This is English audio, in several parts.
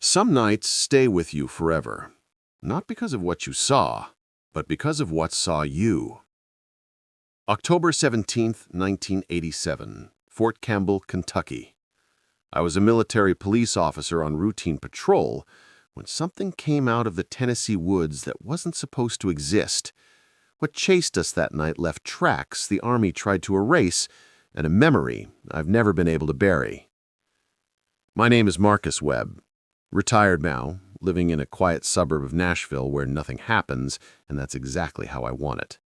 Some nights stay with you forever, not because of what you saw, but because of what saw you. October 17th, 1987, Fort Campbell, Kentucky. I was a military police officer on routine patrol when something came out of the Tennessee woods that wasn't supposed to exist. What chased us that night left tracks the Army tried to erase and a memory I've never been able to bury. My name is Marcus Webb. Retired now, living in a quiet suburb of Nashville where nothing happens, and that's exactly how I want it.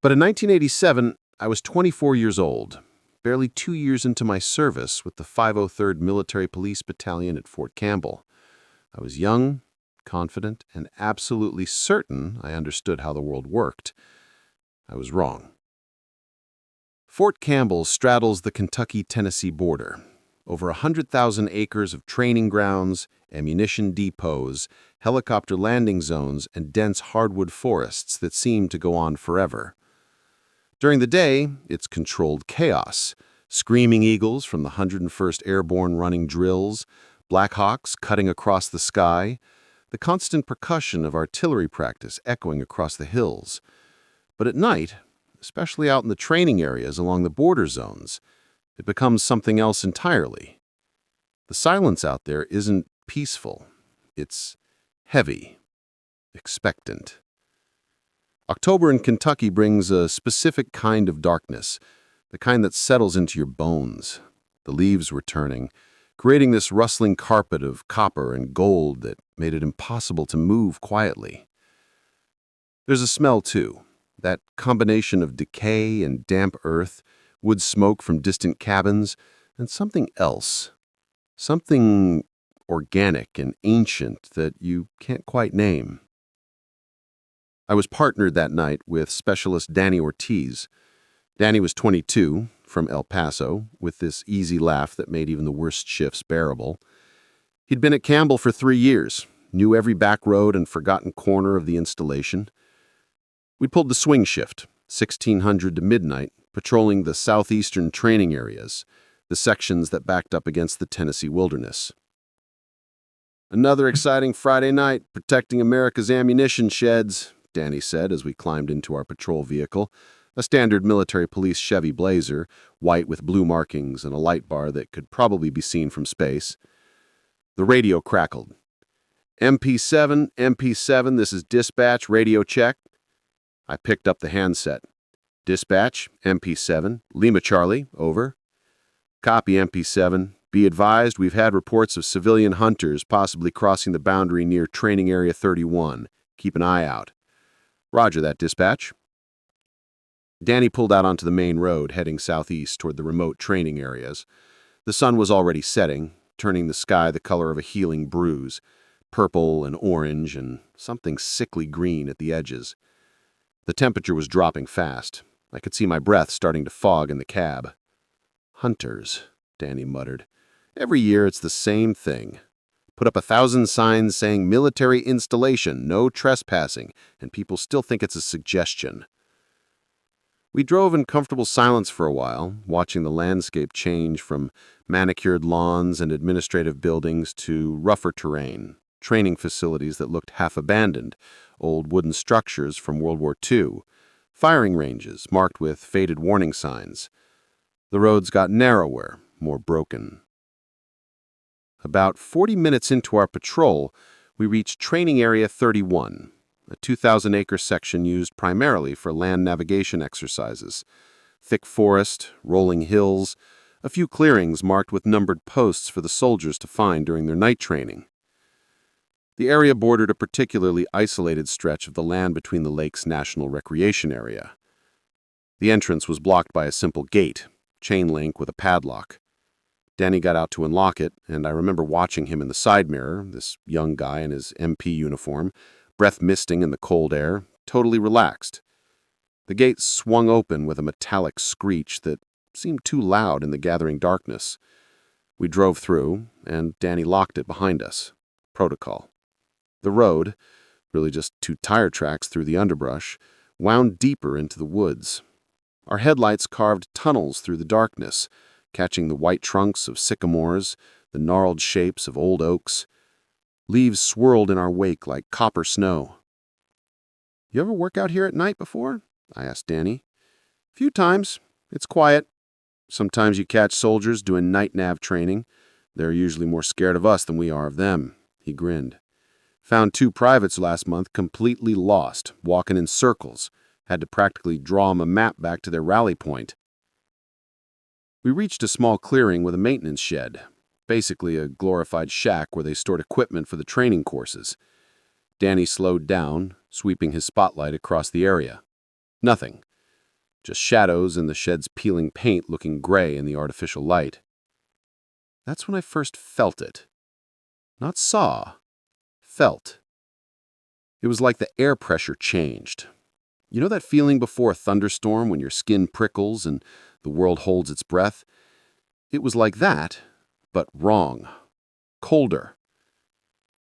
But in 1987, I was 24 years old, barely 2 years into my service with the 503rd Military Police Battalion at Fort Campbell. I was young, confident, and absolutely certain I understood how the world worked. I was wrong. Fort Campbell straddles the Kentucky-Tennessee border. Over 100,000 acres of training grounds, ammunition depots, helicopter landing zones, and dense hardwood forests that seem to go on forever. During the day, it's controlled chaos. Screaming eagles from the 101st Airborne running drills, Black Hawks cutting across the sky, the constant percussion of artillery practice echoing across the hills. But at night, especially out in the training areas along the border zones, it becomes something else entirely. The silence out there isn't peaceful. It's heavy, expectant. October in Kentucky brings a specific kind of darkness, the kind that settles into your bones. The leaves were turning, creating this rustling carpet of copper and gold that made it impossible to move quietly. There's a smell, too, that combination of decay and damp earth, wood smoke from distant cabins, and something else. Something organic and ancient that you can't quite name. I was partnered that night with Specialist Danny Ortiz. Danny was 22, from El Paso, with this easy laugh that made even the worst shifts bearable. He'd been at Campbell for 3 years, knew every back road and forgotten corner of the installation. We pulled the swing shift, 1600 to midnight, patrolling the southeastern training areas, the sections that backed up against the Tennessee wilderness. "Another exciting Friday night, protecting America's ammunition sheds," Danny said as we climbed into our patrol vehicle, a standard military police Chevy Blazer, white with blue markings and a light bar that could probably be seen from space. The radio crackled. MP7, MP7, this is dispatch, radio check." I picked up the handset. "Dispatch, MP7, Lima Charlie, over." "Copy, MP7. Be advised, we've had reports of civilian hunters possibly crossing the boundary near Training Area 31. Keep an eye out." "Roger that, dispatch." Danny pulled out onto the main road, heading southeast toward the remote training areas. The sun was already setting, turning the sky the color of a healing bruise, purple and orange and something sickly green at the edges. The temperature was dropping fast. I could see my breath starting to fog in the cab. "Hunters," Danny muttered. "Every year it's the same thing. Put up 1,000 signs saying military installation, no trespassing, and people still think it's a suggestion." We drove in comfortable silence for a while, watching the landscape change from manicured lawns and administrative buildings to rougher terrain, training facilities that looked half abandoned, old wooden structures from World War II, firing ranges marked with faded warning signs. The roads got narrower, more broken. About 40 minutes into our patrol, we reached Training Area 31, a 2,000-acre section used primarily for land navigation exercises. Thick forest, rolling hills, a few clearings marked with numbered posts for the soldiers to find during their night training. The area bordered a particularly isolated stretch of the land between the lake's National Recreation Area. The entrance was blocked by a simple gate, chain link with a padlock. Danny got out to unlock it, and I remember watching him in the side mirror, this young guy in his MP uniform, breath misting in the cold air, totally relaxed. The gate swung open with a metallic screech that seemed too loud in the gathering darkness. We drove through, and Danny locked it behind us. Protocol. The road, really just 2 tire tracks through the underbrush, wound deeper into the woods. Our headlights carved tunnels through the darkness, catching the white trunks of sycamores, the gnarled shapes of old oaks. Leaves swirled in our wake like copper snow. "You ever work out here at night before?" I asked Danny. "Few times. It's quiet. Sometimes you catch soldiers doing night nav training. They're usually more scared of us than we are of them." He grinned. "Found 2 privates last month completely lost, walking in circles. Had to practically draw them a map back to their rally point." We reached a small clearing with a maintenance shed, basically a glorified shack where they stored equipment for the training courses. Danny slowed down, sweeping his spotlight across the area. Nothing. Just shadows and the shed's peeling paint looking gray in the artificial light. That's when I first felt it. Not saw. Felt. It was like the air pressure changed. You know that feeling before a thunderstorm when your skin prickles and the world holds its breath? It was like that, but wrong. Colder.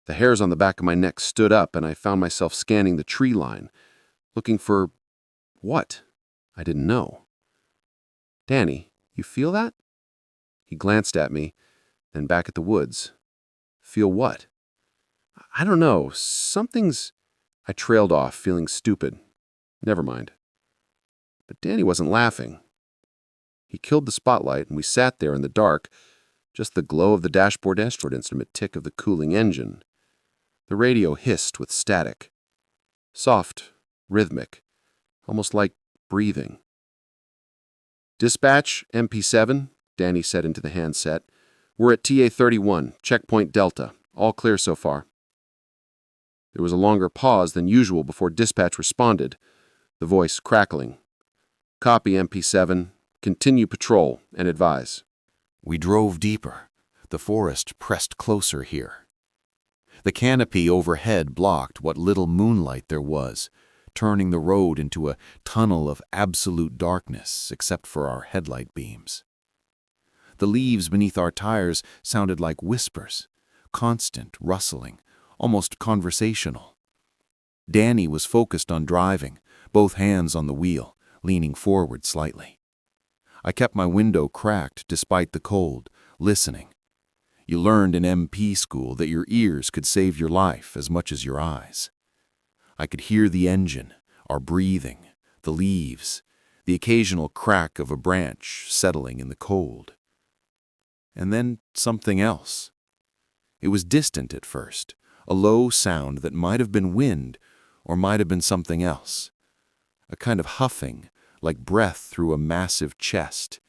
The hairs on the back of my neck stood up and I found myself scanning the tree line, looking for what? I didn't know. "Danny, you feel that?" He glanced at me, then back at the woods. "Feel what?" "I don't know. Something's—" I trailed off, feeling stupid. Never mind. But Danny wasn't laughing. He killed the spotlight and we sat there in the dark, just the glow of the dashboard instrument tick of the cooling engine. The radio hissed with static. Soft, rhythmic, almost like breathing. "Dispatch, MP7, Danny said into the handset. "We're at TA-31, checkpoint Delta. All clear so far." There was a longer pause than usual before dispatch responded, the voice crackling. "Copy, MP7. Continue patrol and advise." We drove deeper. The forest pressed closer here. The canopy overhead blocked what little moonlight there was, turning the road into a tunnel of absolute darkness except for our headlight beams. The leaves beneath our tires sounded like whispers, constant, rustling, almost conversational. Danny was focused on driving, both hands on the wheel, leaning forward slightly. I kept my window cracked despite the cold, listening. You learned in MP school that your ears could save your life as much as your eyes. I could hear the engine, our breathing, the leaves, the occasional crack of a branch settling in the cold. And then something else. It was distant at first, a low sound that might have been wind or might have been something else. A kind of huffing, like breath through a massive chest.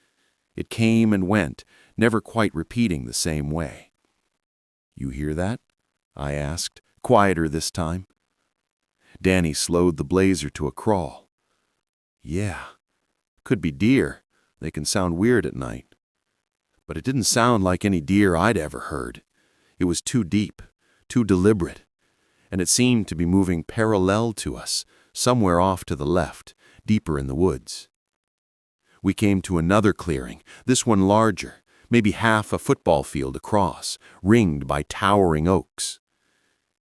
It came and went, never quite repeating the same way. "You hear that?" I asked, quieter this time. Danny slowed the blazer to a crawl. "Yeah, could be deer. They can sound weird at night." But it didn't sound like any deer I'd ever heard. It was too deep, too deliberate, and it seemed to be moving parallel to us, somewhere off to the left, deeper in the woods. We came to another clearing, this one larger, maybe half a football field across, ringed by towering oaks.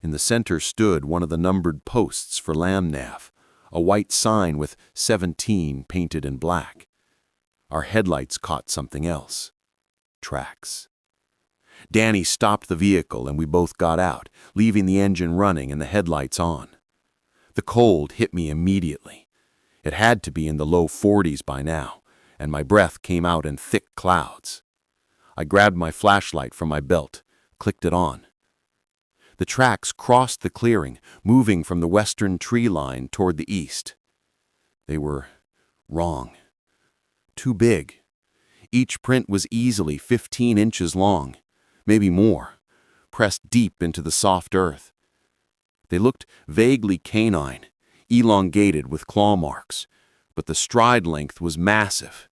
In the center stood one of the numbered posts for LamNav, a white sign with 17 painted in black. Our headlights caught something else. Tracks. Danny stopped the vehicle and we both got out, leaving the engine running and the headlights on. The cold hit me immediately. It had to be in the low 40s by now, and my breath came out in thick clouds. I grabbed my flashlight from my belt, clicked it on. The tracks crossed the clearing, moving from the western tree line toward the east. They were wrong. Too big. Each print was easily 15 inches long, maybe more, pressed deep into the soft earth. They looked vaguely canine, elongated with claw marks, but the stride length was massive.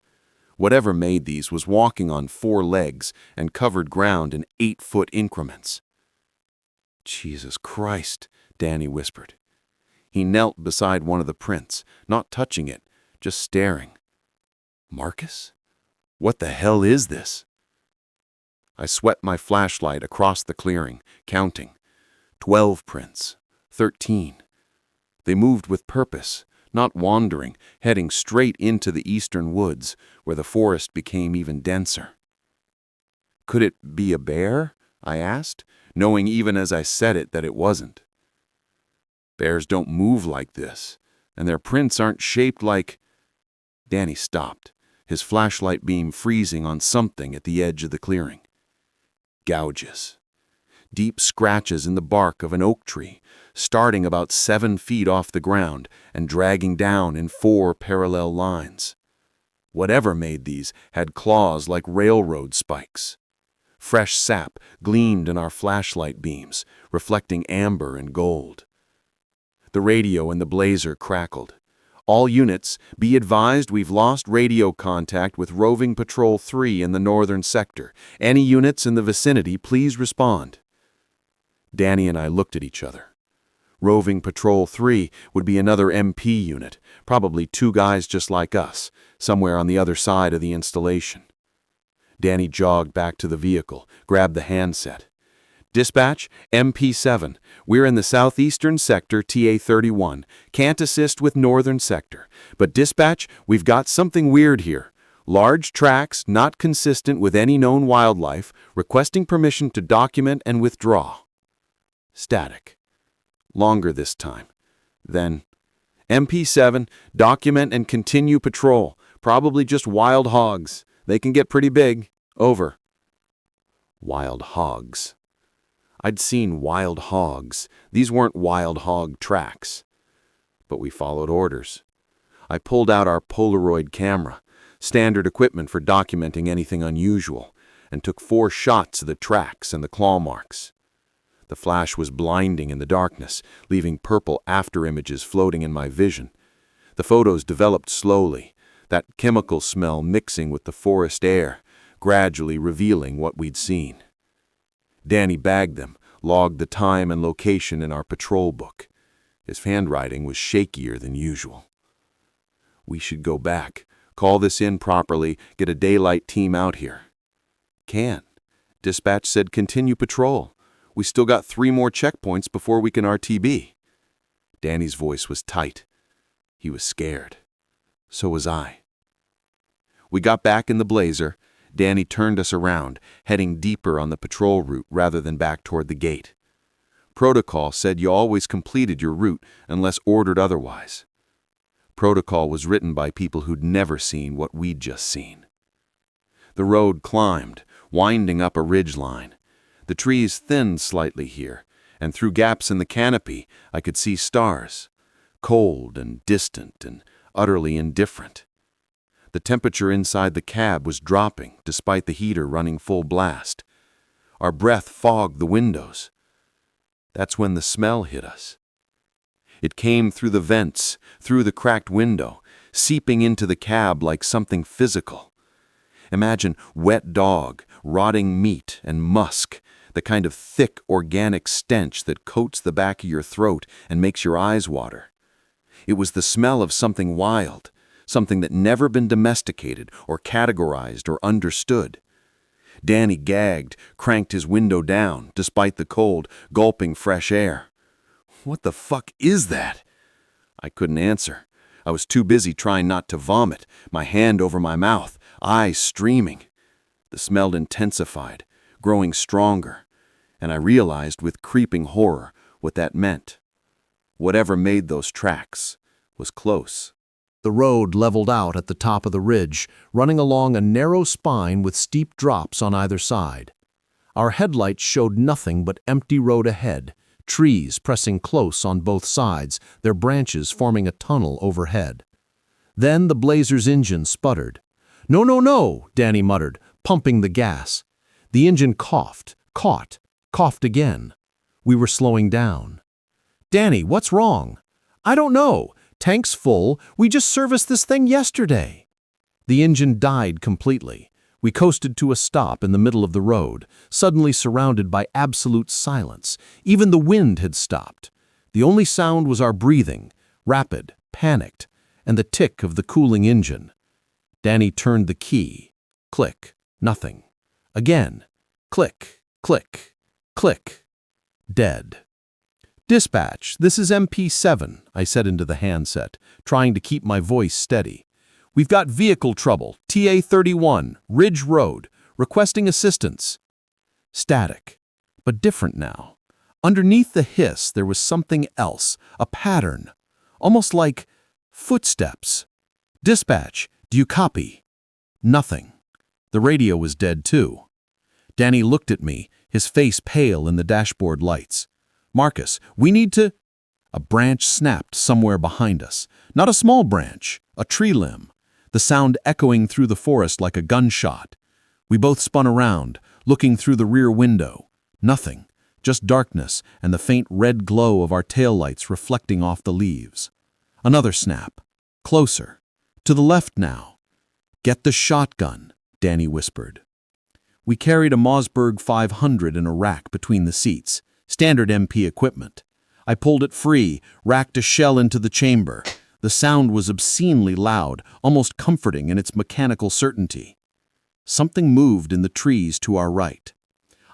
Whatever made these was walking on 4 legs and covered ground in 8-foot increments. "Jesus Christ," Danny whispered. He knelt beside one of the prints, not touching it, just staring. "Marcus? What the hell is this?" I swept my flashlight across the clearing, counting. 12 prints. 13. They moved with purpose, not wandering, heading straight into the eastern woods, where the forest became even denser. "Could it be a bear?" I asked, knowing even as I said it that it wasn't. Bears don't move like this, and their prints aren't shaped like... Danny stopped, his flashlight beam freezing on something at the edge of the clearing. Gouges. Deep scratches in the bark of an oak tree, starting about 7 feet off the ground and dragging down in 4 parallel lines. Whatever made these had claws like railroad spikes. Fresh sap gleamed in our flashlight beams, reflecting amber and gold. The radio in the blazer crackled. All units, be advised we've lost radio contact with Roving Patrol 3 in the northern sector. Any units in the vicinity, please respond. Danny and I looked at each other. Roving Patrol 3 would be another MP unit, probably 2 guys just like us, somewhere on the other side of the installation. Danny jogged back to the vehicle, grabbed the handset. Dispatch, MP7. We're in the southeastern sector, TA31. Can't assist with northern sector. But dispatch, we've got something weird here. Large tracks, not consistent with any known wildlife, requesting permission to document and withdraw. Static. Longer this time. Then, MP7, document and continue patrol. Probably just wild hogs. They can get pretty big. Over. Wild hogs. I'd seen wild hogs. These weren't wild hog tracks. But we followed orders. I pulled out our Polaroid camera, standard equipment for documenting anything unusual, and took 4 shots of the tracks and the claw marks. The flash was blinding in the darkness, leaving purple afterimages floating in my vision. The photos developed slowly, that chemical smell mixing with the forest air, gradually revealing what we'd seen. Danny bagged them, logged the time and location in our patrol book. His handwriting was shakier than usual. We should go back, call this in properly, get a daylight team out here. Can't. Dispatch said continue patrol. We still got 3 more checkpoints before we can RTB. Danny's voice was tight. He was scared. So was I. We got back in the blazer. Danny turned us around, heading deeper on the patrol route rather than back toward the gate. Protocol said you always completed your route unless ordered otherwise. Protocol was written by people who'd never seen what we'd just seen. The road climbed, winding up a ridgeline. The trees thinned slightly here, and through gaps in the canopy I could see stars, cold and distant and utterly indifferent. The temperature inside the cab was dropping despite the heater running full blast. Our breath fogged the windows. That's when the smell hit us. It came through the vents, through the cracked window, seeping into the cab like something physical. Imagine wet dog, rotting meat, and musk, the kind of thick organic stench that coats the back of your throat and makes your eyes water. It was the smell of something wild, something that never been domesticated or categorized or understood. Danny gagged, cranked his window down, despite the cold, gulping fresh air. What the fuck is that? I couldn't answer. I was too busy trying not to vomit, my hand over my mouth, eyes streaming. The smell intensified, growing stronger, and I realized with creeping horror what that meant. Whatever made those tracks was close. The road leveled out at the top of the ridge, running along a narrow spine with steep drops on either side. Our headlights showed nothing but empty road ahead, trees pressing close on both sides, their branches forming a tunnel overhead. Then the blazer's engine sputtered. "No, no, no," Danny muttered, pumping the gas. The engine coughed, coughed again. We were slowing down. "Danny, what's wrong?" "I don't know. Tank's full. We just serviced this thing yesterday." The engine died completely. We coasted to a stop in the middle of the road, suddenly surrounded by absolute silence. Even the wind had stopped. The only sound was our breathing, rapid, panicked, and the tick of the cooling engine. Danny turned the key. Click. Nothing. Again. Click, click, click. Dead. "Dispatch, this is MP7, I said into the handset, trying to keep my voice steady. "We've got vehicle trouble, TA31, Ridge Road, requesting assistance." Static. but different now. Underneath the hiss, there was something else, a pattern, almost like footsteps. "Dispatch, do you copy?" Nothing. The radio was dead too. Danny looked at me, his face pale in the dashboard lights. "Marcus, we need to—" A branch snapped somewhere behind us. Not a small branch, a tree limb, the sound echoing through the forest like a gunshot. We both spun around, looking through the rear window. Nothing, just darkness and the faint red glow of our taillights reflecting off the leaves. Another snap. Closer. To the left now. "Get the shotgun," Danny whispered. We carried a Mossberg 500 in a rack between the seats, standard MP equipment. I pulled it free, racked a shell into the chamber. The sound was obscenely loud, almost comforting in its mechanical certainty. Something moved in the trees to our right.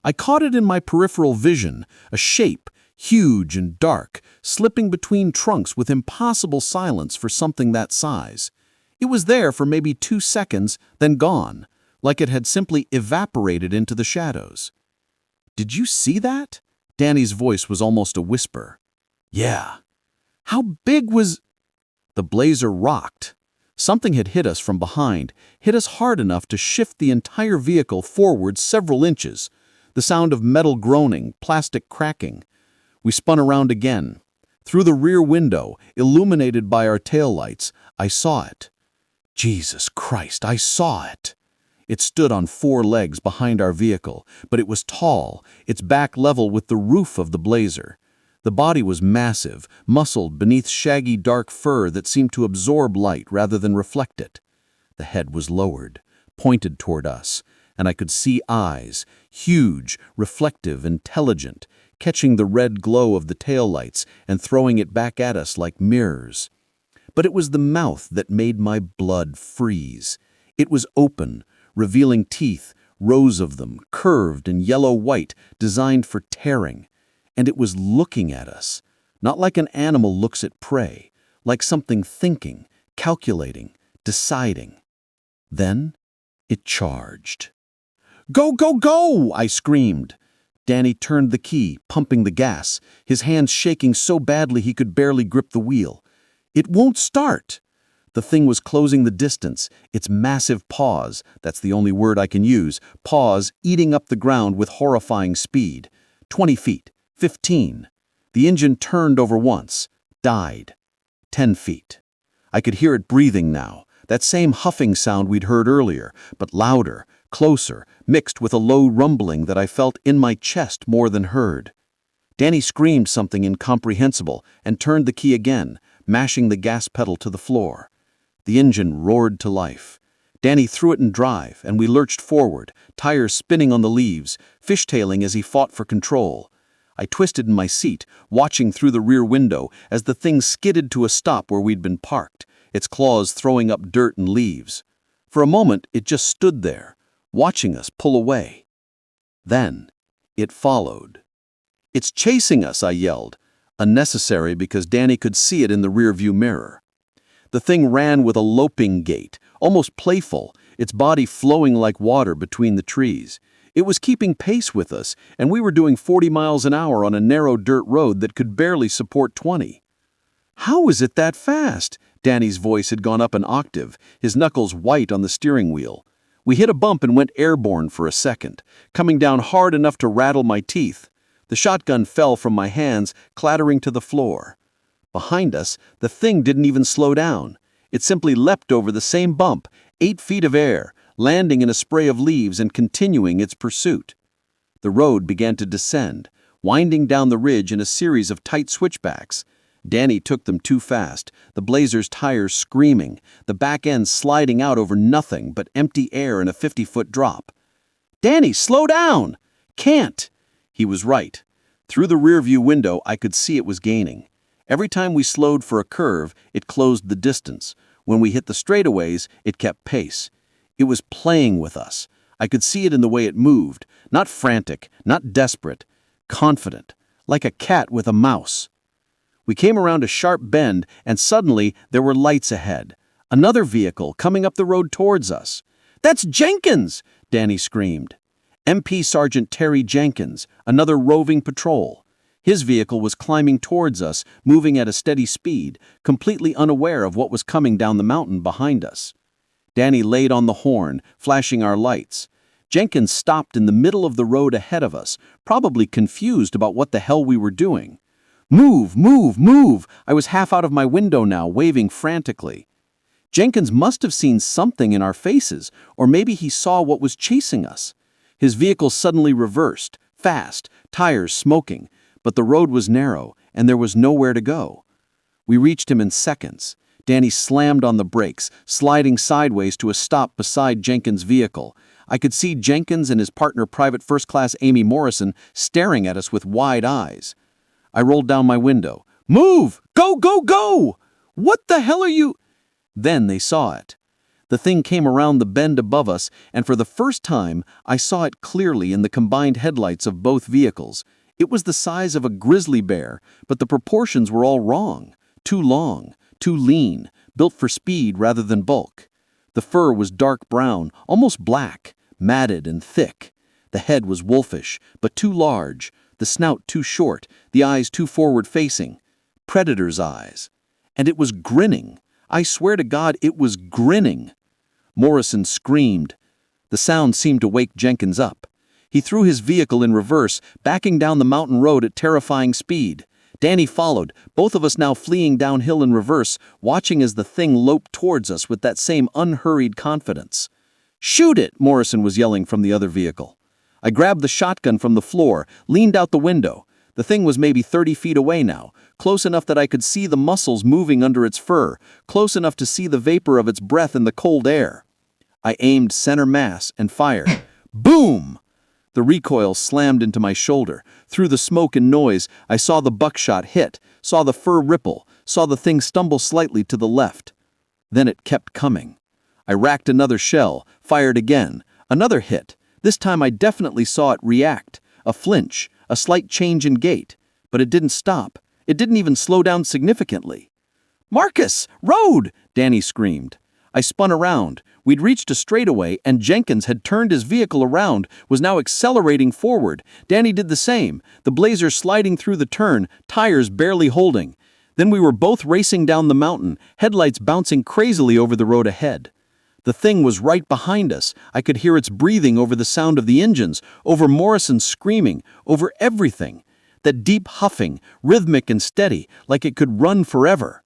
I caught it in my peripheral vision, a shape, huge and dark, slipping between trunks with impossible silence for something that size. It was there for maybe 2 seconds, then gone, like it had simply evaporated into the shadows. "Did you see that?" Danny's voice was almost a whisper. "Yeah." "How big was—" The Blazer rocked. Something had hit us from behind, hit us hard enough to shift the entire vehicle forward several inches. The sound of metal groaning, plastic cracking. We spun around again. Through the rear window, illuminated by our taillights, I saw it. Jesus Christ, I saw it! It stood on 4 legs behind our vehicle, but it was tall, its back level with the roof of the Blazer. The body was massive, muscled beneath shaggy dark fur that seemed to absorb light rather than reflect it. The head was lowered, pointed toward us, and I could see eyes, huge, reflective, intelligent, catching the red glow of the taillights and throwing it back at us like mirrors. But it was the mouth that made my blood freeze. It was open, revealing teeth, rows of them, curved and yellow-white, designed for tearing. And it was looking at us, not like an animal looks at prey, like something thinking, calculating, deciding. Then it charged. "Go, go, go!" I screamed. Danny turned the key, pumping the gas, his hands shaking so badly he could barely grip the wheel. "It won't start!" The thing was closing the distance, its massive paws, that's the only word I can use, paws eating up the ground with horrifying speed. 20 feet, 15. The engine turned over once, died. 10 feet. I could hear it breathing now, that same huffing sound we'd heard earlier, but louder, closer, mixed with a low rumbling that I felt in my chest more than heard. Danny screamed something incomprehensible and turned the key again, mashing the gas pedal to the floor. The engine roared to life. Danny threw it in drive, and we lurched forward, tires spinning on the leaves, fishtailing as he fought for control. I twisted in my seat, watching through the rear window as the thing skidded to a stop where we'd been parked, its claws throwing up dirt and leaves. For a moment, it just stood there, watching us pull away. Then, it followed. "It's chasing us," I yelled, unnecessary because Danny could see it in the rearview mirror. The thing ran with a loping gait, almost playful, its body flowing like water between the trees. It was keeping pace with us, and we were doing 40 miles an hour on a narrow dirt road that could barely support 20. "How is it that fast?" Danny's voice had gone up an octave, his knuckles white on the steering wheel. We hit a bump and went airborne for a second, coming down hard enough to rattle my teeth. The shotgun fell from my hands, clattering to the floor. Behind us, the thing didn't even slow down. It simply leapt over the same bump, 8 feet of air, landing in a spray of leaves and continuing its pursuit. The road began to descend, winding down the ridge in a series of tight switchbacks. Danny took them too fast, the Blazer's tires screaming, the back end sliding out over nothing but empty air in a 50-foot drop. "Danny, slow down!" "Can't!" He was right. Through the rearview window, I could see it was gaining. Every time we slowed for a curve, it closed the distance. When we hit the straightaways, it kept pace. It was playing with us. I could see it in the way it moved, not frantic, not desperate, confident, like a cat with a mouse. We came around a sharp bend, and suddenly there were lights ahead. Another vehicle coming up the road towards us. "That's Jenkins!" Danny screamed. MP Sergeant Terry Jenkins, another roving patrol. His vehicle was climbing towards us, moving at a steady speed, completely unaware of what was coming down the mountain behind us. Danny laid on the horn, flashing our lights. Jenkins stopped in the middle of the road ahead of us, probably confused about what the hell we were doing. "Move, move, move!" I was half out of my window now, waving frantically. Jenkins must have seen something in our faces, or maybe he saw what was chasing us. His vehicle suddenly reversed, fast, tires smoking, but the road was narrow, and there was nowhere to go. We reached him in seconds. Danny slammed on the brakes, sliding sideways to a stop beside Jenkins' vehicle. I could see Jenkins and his partner, Private First Class Amy Morrison, staring at us with wide eyes. I rolled down my window. "Move! Go, go, go! What the hell are you—" Then they saw it. The thing came around the bend above us, and for the first time, I saw it clearly in the combined headlights of both vehicles. It was the size of a grizzly bear, but the proportions were all wrong. Too long, too lean, built for speed rather than bulk. The fur was dark brown, almost black, matted and thick. The head was wolfish, but too large, the snout too short, the eyes too forward-facing. Predator's eyes. And it was grinning. I swear to God, it was grinning. Morrison screamed. The sound seemed to wake Jenkins up. He threw his vehicle in reverse, backing down the mountain road at terrifying speed. Danny followed, both of us now fleeing downhill in reverse, watching as the thing loped towards us with that same unhurried confidence. "Shoot it!" Morrison was yelling from the other vehicle. I grabbed the shotgun from the floor, leaned out the window. The thing was maybe 30 feet away now, close enough that I could see the muscles moving under its fur, close enough to see the vapor of its breath in the cold air. I aimed center mass and fired. Boom! The recoil slammed into my shoulder. Through the smoke and noise, I saw the buckshot hit, saw the fur ripple, saw the thing stumble slightly to the left. Then it kept coming. I racked another shell, fired again. Another hit. This time I definitely saw it react. A flinch, a slight change in gait. But it didn't stop. It didn't even slow down significantly. "Marcus! Road!" Danny screamed. I spun around. We'd reached a straightaway, and Jenkins had turned his vehicle around, was now accelerating forward. Danny did the same, the Blazer sliding through the turn, tires barely holding. Then we were both racing down the mountain, headlights bouncing crazily over the road ahead. The thing was right behind us. I could hear its breathing over the sound of the engines, over Morrison's screaming, over everything. That deep huffing, rhythmic and steady, like it could run forever.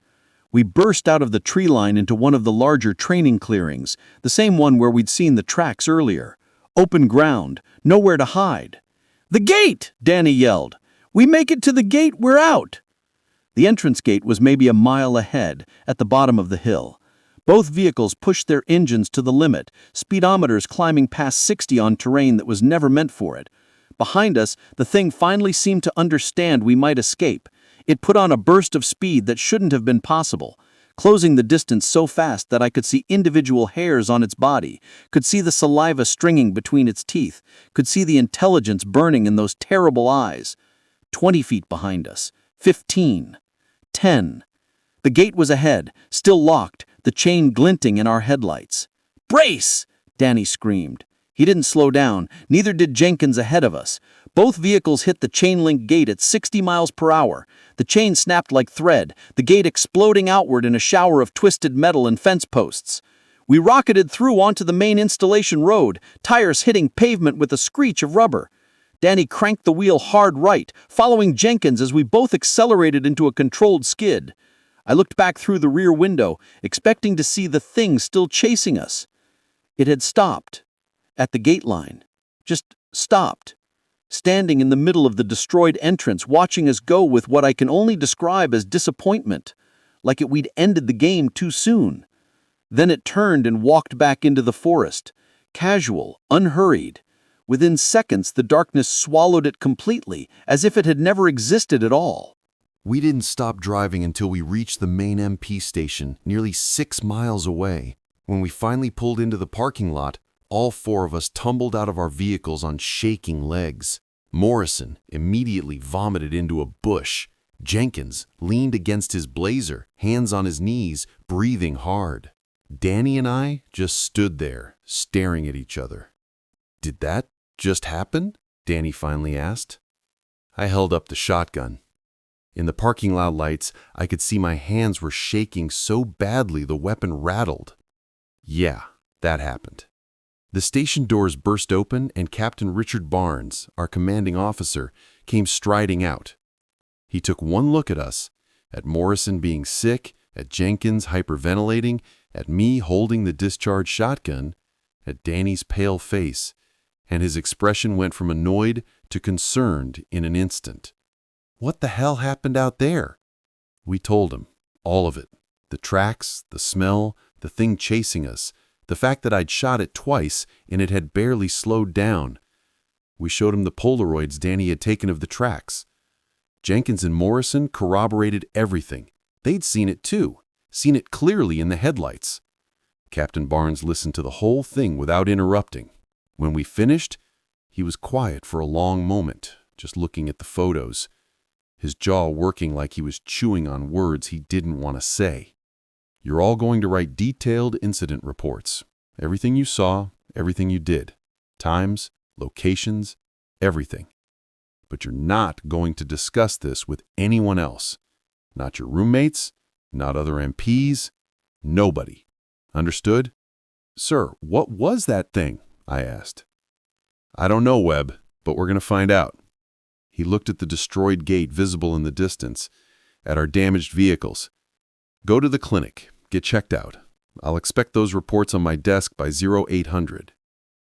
We burst out of the tree line into one of the larger training clearings, the same one where we'd seen the tracks earlier. Open ground, nowhere to hide. "The gate!" Danny yelled. "We make it to the gate, we're out!" The entrance gate was maybe a mile ahead, at the bottom of the hill. Both vehicles pushed their engines to the limit, speedometers climbing past 60 on terrain that was never meant for it. Behind us, the thing finally seemed to understand we might escape. It put on a burst of speed that shouldn't have been possible, closing the distance so fast that I could see individual hairs on its body, could see the saliva stringing between its teeth, could see the intelligence burning in those terrible eyes. 20 feet behind us, 15, 10. The gate was ahead, still locked, the chain glinting in our headlights. "Brace!" Danny screamed. He didn't slow down, neither did Jenkins ahead of us. Both vehicles hit the chain-link gate at 60 miles per hour. The chain snapped like thread, the gate exploding outward in a shower of twisted metal and fence posts. We rocketed through onto the main installation road, tires hitting pavement with a screech of rubber. Danny cranked the wheel hard right, following Jenkins as we both accelerated into a controlled skid. I looked back through the rear window, expecting to see the thing still chasing us. It had stopped. At the gate line. Just stopped. Standing in the middle of the destroyed entrance, watching us go with what I can only describe as disappointment, like we'd ended the game too soon. Then it turned and walked back into the forest, casual, unhurried. Within seconds, the darkness swallowed it completely, as if it had never existed at all. We didn't stop driving until we reached the main MP station, nearly 6 miles away. When we finally pulled into the parking lot, all 4 of us tumbled out of our vehicles on shaking legs. Morrison immediately vomited into a bush. Jenkins leaned against his Blazer, hands on his knees, breathing hard. Danny and I just stood there, staring at each other. Did that just happened?" Danny finally asked. I held up the shotgun. In the parking lot lights, I could see my hands were shaking so badly the weapon rattled. Yeah, that happened. The station doors burst open and Captain Richard Barnes, our commanding officer, came striding out. He took one look at us, at Morrison being sick, at Jenkins hyperventilating, at me holding the discharged shotgun, at Danny's pale face, and his expression went from annoyed to concerned in an instant. What the hell happened out there? We told him, all of it. The tracks, the smell, the thing chasing us, the fact that I'd shot it twice and it had barely slowed down. We showed him the Polaroids Danny had taken of the tracks. Jenkins and Morrison corroborated everything. They'd seen it too, seen it clearly in the headlights. Captain Barnes listened to the whole thing without interrupting. When we finished, he was quiet for a long moment, just looking at the photos, his jaw working like he was chewing on words he didn't want to say. You're all going to write detailed incident reports. Everything you saw, everything you did. Times, locations, everything. But you're not going to discuss this with anyone else. Not your roommates, not other MPs, nobody. Understood? Sir, what was that thing? I asked. I don't know, Webb, but we're going to find out. He looked at the destroyed gate visible in the distance, at our damaged vehicles. Go to the clinic. Get checked out. I'll expect those reports on my desk by 0800.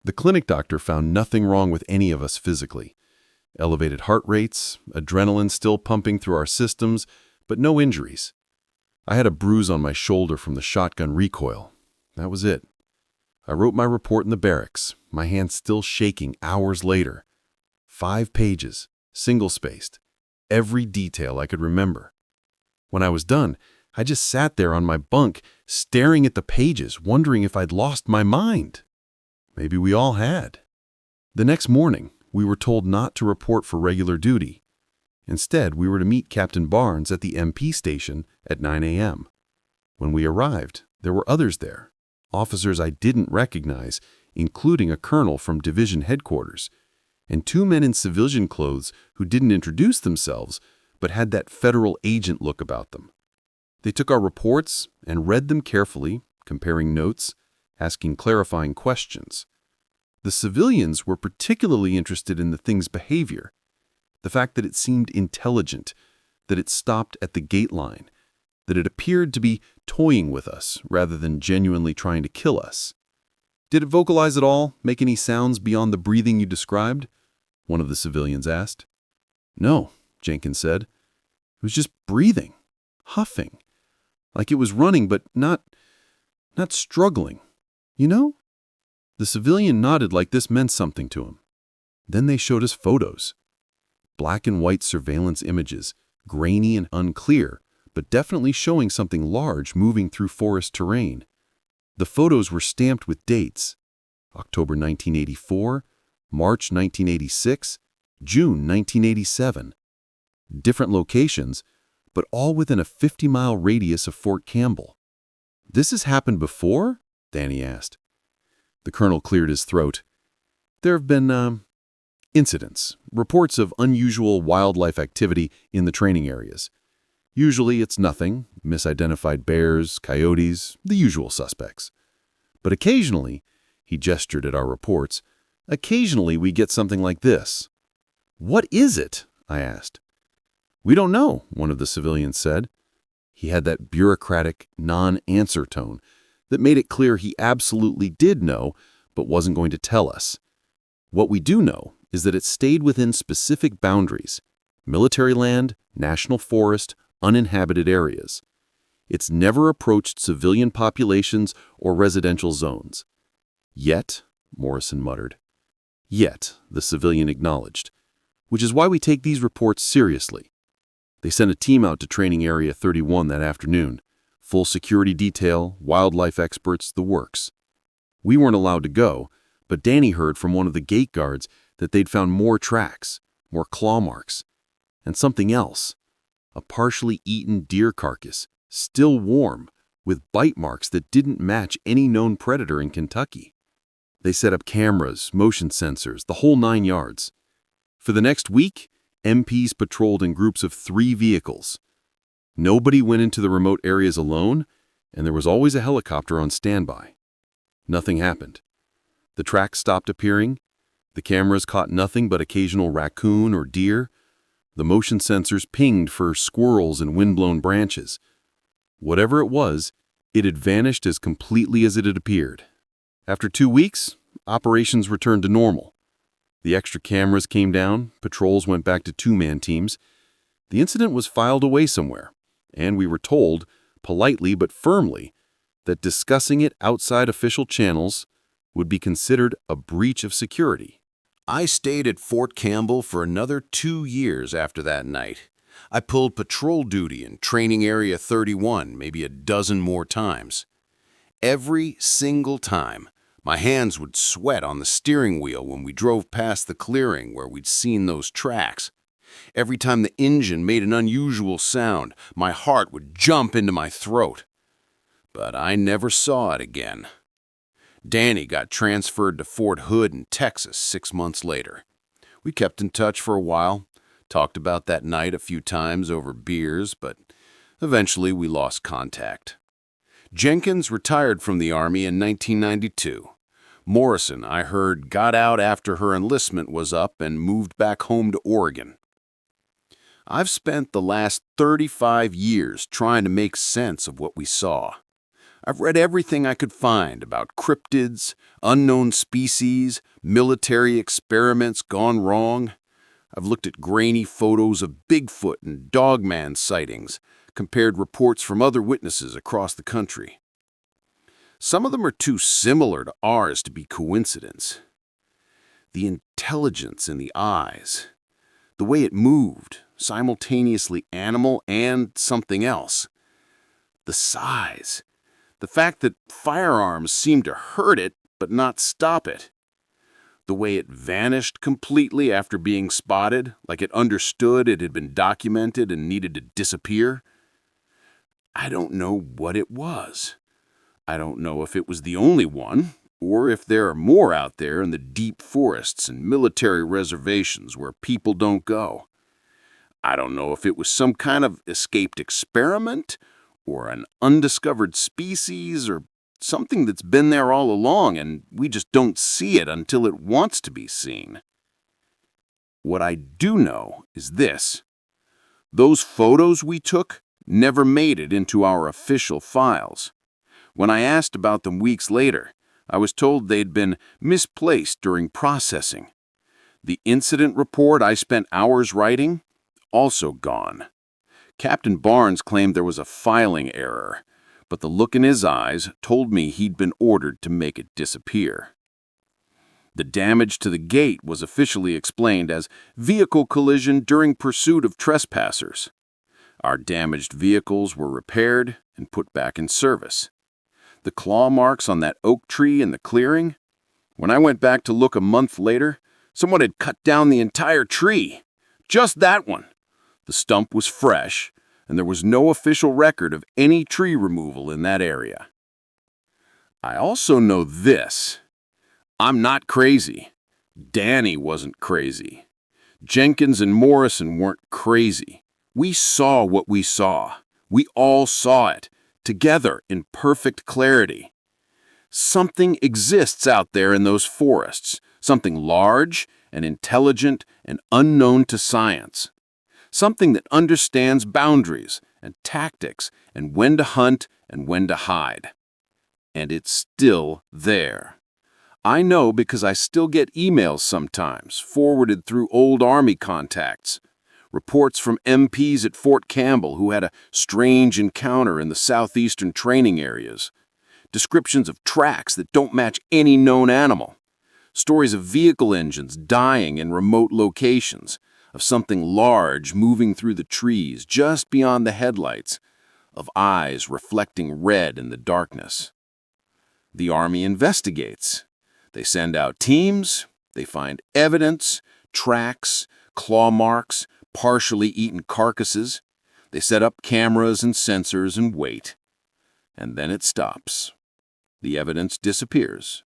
The clinic doctor found nothing wrong with any of us physically. Elevated heart rates, adrenaline still pumping through our systems, but no injuries. I had a bruise on my shoulder from the shotgun recoil. That was it. I wrote my report in the barracks, my hands still shaking hours later. 5 pages, single-spaced, every detail I could remember. When I was done, I just sat there on my bunk, staring at the pages, wondering if I'd lost my mind. Maybe we all had. The next morning, we were told not to report for regular duty. Instead, we were to meet Captain Barnes at the MP station at 9 a.m. When we arrived, there were others there, officers I didn't recognize, including a colonel from division headquarters, and 2 men in civilian clothes who didn't introduce themselves, but had that federal agent look about them. They took our reports and read them carefully, comparing notes, asking clarifying questions. The civilians were particularly interested in the thing's behavior, the fact that it seemed intelligent, that it stopped at the gate line, that it appeared to be toying with us rather than genuinely trying to kill us. Did it vocalize at all, make any sounds beyond the breathing you described? One of the civilians asked. No, Jenkins said. It was just breathing, huffing, like it was running but not struggling. You know? The civilian nodded like this meant something to him. Then they showed us photos. Black and white surveillance images, grainy and unclear, but definitely showing something large moving through forest terrain. The photos were stamped with dates: October 1984, March 1986, June 1987. Different locations, but all within a 50-mile radius of Fort Campbell. This has happened before? Danny asked. The colonel cleared his throat. There have been, incidents, reports of unusual wildlife activity in the training areas. Usually it's nothing, misidentified bears, coyotes, the usual suspects. But occasionally, he gestured at our reports, occasionally we get something like this. What is it? I asked. We don't know, one of the civilians said. He had that bureaucratic, non-answer tone that made it clear he absolutely did know, but wasn't going to tell us. What we do know is that it stayed within specific boundaries: military land, national forest, uninhabited areas. It's never approached civilian populations or residential zones. Yet, Morrison muttered. Yet, the civilian acknowledged, which is why we take these reports seriously. They sent a team out to Training Area 31 that afternoon. Full security detail, wildlife experts, the works. We weren't allowed to go, but Danny heard from one of the gate guards that they'd found more tracks, more claw marks, and something else. A partially eaten deer carcass, still warm, with bite marks that didn't match any known predator in Kentucky. They set up cameras, motion sensors, the whole 9 yards. For the next week, MPs patrolled in groups of 3 vehicles. Nobody went into the remote areas alone, and there was always a helicopter on standby. Nothing happened. The tracks stopped appearing. The cameras caught nothing but occasional raccoon or deer. The motion sensors pinged for squirrels and windblown branches. Whatever it was, it had vanished as completely as it had appeared. After 2 weeks, operations returned to normal. The extra cameras came down, patrols went back to 2-man teams. The incident was filed away somewhere, and we were told, politely but firmly, that discussing it outside official channels would be considered a breach of security. I stayed at Fort Campbell for another 2 years after that night. I pulled patrol duty in Training Area 31 maybe a dozen more times. Every single time, my hands would sweat on the steering wheel when we drove past the clearing where we'd seen those tracks. Every time the engine made an unusual sound, my heart would jump into my throat. But I never saw it again. Danny got transferred to Fort Hood in Texas 6 months later. We kept in touch for a while, talked about that night a few times over beers, but eventually we lost contact. Jenkins retired from the Army in 1992. Morrison, I heard, got out after her enlistment was up and moved back home to Oregon. I've spent the last 35 years trying to make sense of what we saw. I've read everything I could find about cryptids, unknown species, military experiments gone wrong. I've looked at grainy photos of Bigfoot and Dogman sightings, compared reports from other witnesses across the country. Some of them are too similar to ours to be coincidence. The intelligence in the eyes, the way it moved, simultaneously animal and something else. The size. The fact that firearms seemed to hurt it, but not stop it. The way it vanished completely after being spotted, like it understood it had been documented and needed to disappear. I don't know what it was. I don't know if it was the only one, or if there are more out there in the deep forests and military reservations where people don't go. I don't know if it was some kind of escaped experiment, or an undiscovered species, or something that's been there all along and we just don't see it until it wants to be seen. What I do know is this. Those photos we took never made it into our official files. When I asked about them weeks later, I was told they'd been misplaced during processing. The incident report I spent hours writing, also gone. Captain Barnes claimed there was a filing error, but the look in his eyes told me he'd been ordered to make it disappear. The damage to the gate was officially explained as vehicle collision during pursuit of trespassers. Our damaged vehicles were repaired and put back in service. The claw marks on that oak tree in the clearing? When I went back to look a month later, someone had cut down the entire tree. Just that one. The stump was fresh, and there was no official record of any tree removal in that area. I also know this. I'm not crazy. Danny wasn't crazy. Jenkins and Morrison weren't crazy. We saw what we saw. We all saw it, together in perfect clarity. Something exists out there in those forests, something large and intelligent and unknown to science. Something that understands boundaries and tactics and when to hunt and when to hide. And it's still there. I know because I still get emails sometimes, forwarded through old Army contacts. Reports from MPs at Fort Campbell who had a strange encounter in the southeastern training areas. Descriptions of tracks that don't match any known animal. Stories of vehicle engines dying in remote locations. Of something large moving through the trees just beyond the headlights, of eyes reflecting red in the darkness. The Army investigates. They send out teams, they find evidence, tracks, claw marks, partially eaten carcasses. They set up cameras and sensors and wait. And then it stops. The evidence disappears.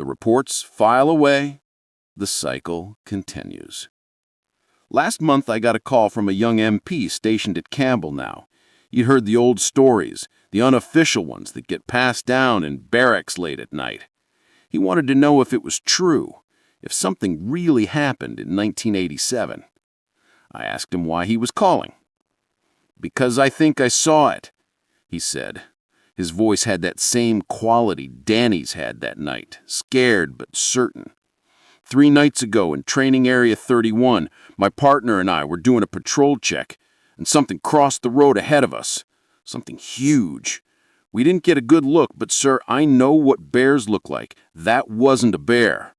The reports file away. The cycle continues. Last month, I got a call from a young MP stationed at Campbell now. He'd heard the old stories, the unofficial ones that get passed down in barracks late at night. He wanted to know if it was true, if something really happened in 1987. I asked him why he was calling. "Because I think I saw it," he said. His voice had that same quality Danny's had that night, scared but certain. 3 nights ago in Training Area 31, my partner and I were doing a patrol check, and something crossed the road ahead of us. Something huge. We didn't get a good look, but sir, I know what bears look like. That wasn't a bear.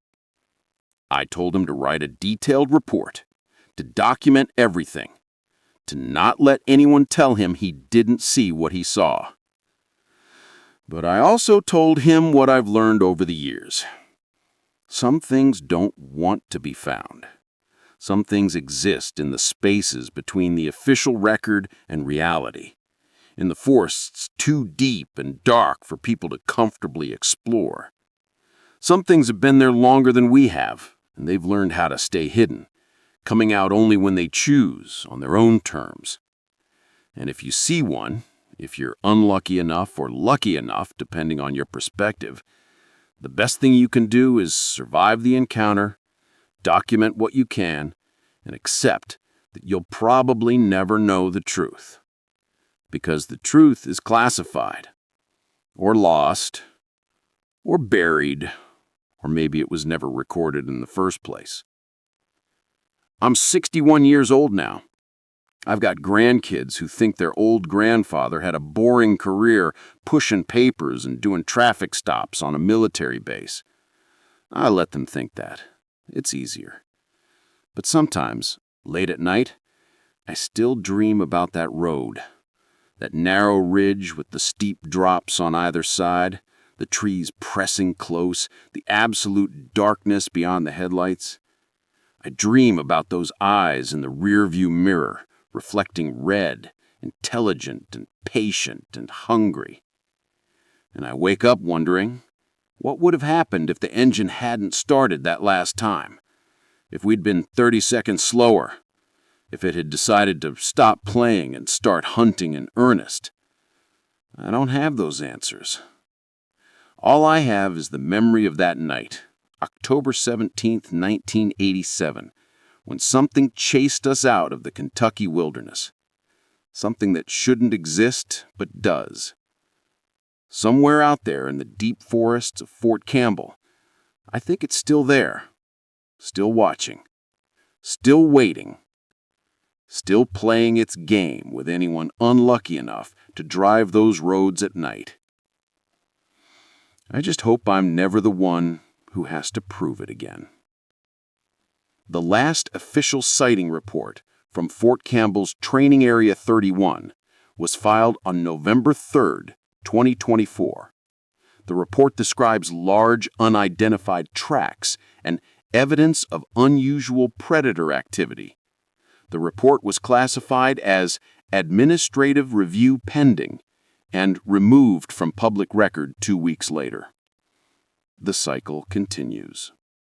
I told him to write a detailed report, to document everything, to not let anyone tell him he didn't see what he saw. But I also told him what I've learned over the years. Some things don't want to be found. Some things exist in the spaces between the official record and reality, in the forests too deep and dark for people to comfortably explore. Some things have been there longer than we have, and they've learned how to stay hidden, coming out only when they choose, on their own terms. And if you see one, if you're unlucky enough or lucky enough, depending on your perspective, the best thing you can do is survive the encounter, document what you can, and accept that you'll probably never know the truth. Because the truth is classified, or lost, or buried, or maybe it was never recorded in the first place. I'm 61 years old now. I've got grandkids who think their old grandfather had a boring career pushing papers and doing traffic stops on a military base. I let them think that. It's easier. But sometimes, late at night, I still dream about that road, that narrow ridge with the steep drops on either side, the trees pressing close, the absolute darkness beyond the headlights. I dream about those eyes in the rearview mirror, reflecting red, intelligent and patient and hungry. And I wake up wondering, what would have happened if the engine hadn't started that last time? If we'd been 30 seconds slower? If it had decided to stop playing and start hunting in earnest? I don't have those answers. All I have is the memory of that night, October 17th, 1987, when something chased us out of the Kentucky wilderness. Something that shouldn't exist, but does. Somewhere out there in the deep forests of Fort Campbell, I think it's still there, still watching, still waiting, still playing its game with anyone unlucky enough to drive those roads at night. I just hope I'm never the one who has to prove it again. The last official sighting report from Fort Campbell's Training Area 31 was filed on November 3rd, 2024. The report describes large unidentified tracks and evidence of unusual predator activity. The report was classified as Administrative Review Pending and removed from public record 2 weeks later. The cycle continues.